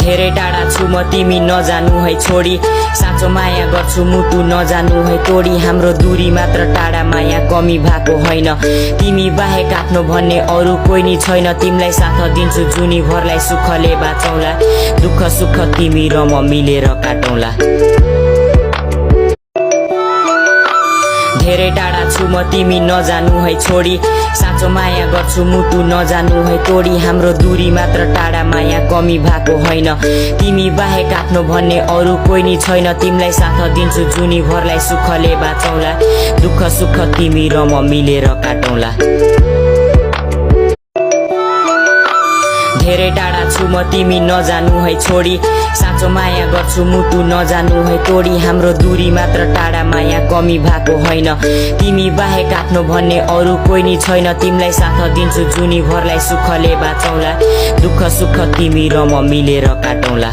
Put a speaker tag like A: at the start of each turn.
A: धेरै टाढा छु म तिमी नजानु है छोडी साँचो माया गर्छु मुटु नजानु है तोडी हाम्रो दूरी मात्र टाढा माया कमी भएको होइन तिमी बाहेक आफ्नो भन्ने अरू कोही नि छैन तिमीलाई साथ दिन्छु जुनी भरलाई सुखले बाँचौला दुःख सुख तिमी र म मिलेर काटौला धेरै टाढा छु म तिमी नजानु है छोडी साँचो माया गर्छु मुटु नजानु है तोडी हाम्रो दूरी मात्र टाढा माया कमी भएको होइन तिमी बाहेक आफ्नो भन्ने अरू कोही नि छैन तिमीलाई साथ दिन्छु जुनी भरलाई सुखले बाँचौला दुःख सुख तिमी र म मिलेर काटौला धेरै टाढा छु म तिमी नजानु है छोडी साँचो माया गर्छु मुटु नजानु है तोडी हाम्रो दूरी मात्र टाढा माया कमी भएको होइन तिमी बाहेक आफ्नो भन्ने अरू कोही नि छैन तिमीलाई साथ दिन्छु जुनी भरलाई सुखले बाँचौला दुःख सुख तिमी र म मिलेर काटौला